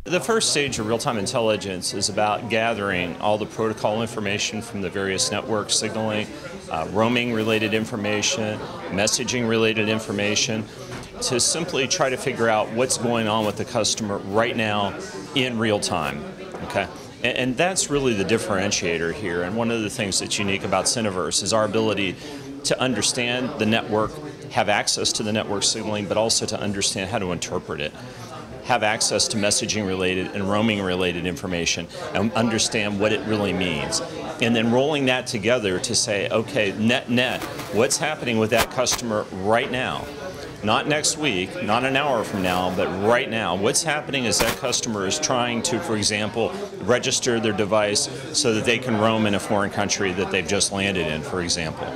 The first stage of real-time intelligence is about gathering all the protocol information from the various networks, signaling, roaming-related information, messaging-related information, to simply try to figure out what's going on with the customer right now in real time. Okay? And that's really the differentiator here. And one of the things that's unique about Syniverse is our ability to understand the network, have access to the network signaling, but also to understand how to interpret it, have access to messaging related and roaming related information, and understand what it really means. And then rolling that together to say, okay, net, what's happening with that customer right now? Not next week, not an hour from now, but right now. What's happening is that customer is trying to, for example, register their device so that they can roam in a foreign country that they've just landed in, for example.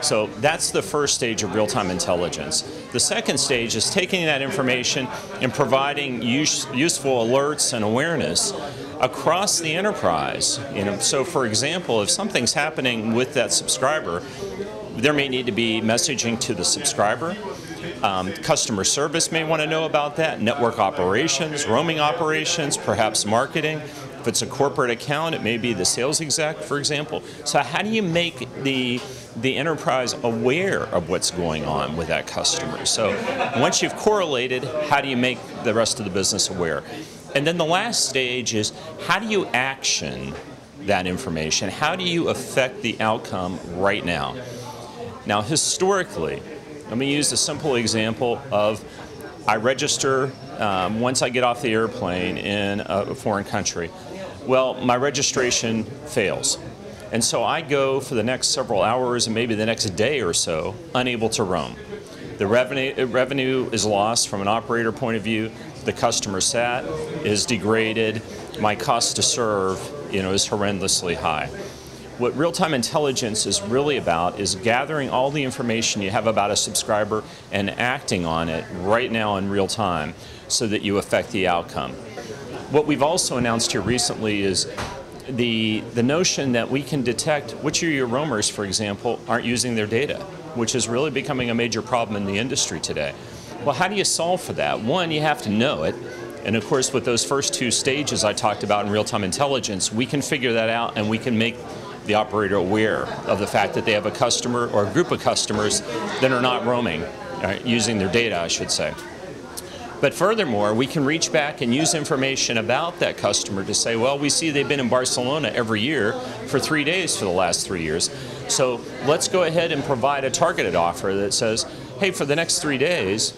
So that's the first stage of real-time intelligence. The second stage is taking that information and providing useful alerts and awareness across the enterprise. So for example, if something's happening with that subscriber, there may need to be messaging to the subscriber. Customer service may want to know about that, network operations, roaming operations, perhaps marketing. If it's a corporate account, it may be the sales exec, for example. So how do you make the enterprise aware of what's going on with that customer? So once you've correlated, how do you make the rest of the business aware? And then the last stage is, how do you action that information? How do you affect the outcome right now? Now, historically, let me use a simple example of I register once I get off the airplane in a foreign country. Well, my registration fails. And so I go for the next several hours and maybe the next day or so unable to roam. The revenue is lost from an operator point of view. The customer sat is degraded. My cost to serve, is horrendously high. What real-time intelligence is really about is gathering all the information you have about a subscriber and acting on it right now in real time so that you affect the outcome. What we've also announced here recently is the notion that we can detect which of your roamers, for example, aren't using their data, which is really becoming a major problem in the industry today. Well, how do you solve for that? One, you have to know it. And of course, with those first two stages I talked about in real-time intelligence, we can figure that out and we can make the operator aware of the fact that they have a customer or a group of customers that are not roaming, using their data, I should say. But furthermore, we can reach back and use information about that customer to say, well, we see they've been in Barcelona every year for 3 days for the last 3 years. So let's go ahead and provide a targeted offer that says, hey, for the next 3 days,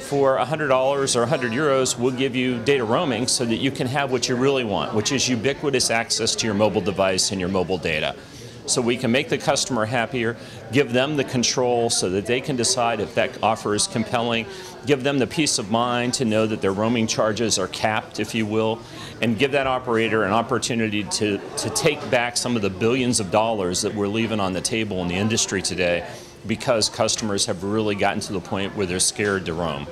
for $100 or 100 euros, we'll give you data roaming so that you can have what you really want, which is ubiquitous access to your mobile device and your mobile data. So we can make the customer happier, give them the control so that they can decide if that offer is compelling, give them the peace of mind to know that their roaming charges are capped, if you will, and give that operator an opportunity to take back some of the billions of dollars that we're leaving on the table in the industry today because customers have really gotten to the point where they're scared to roam.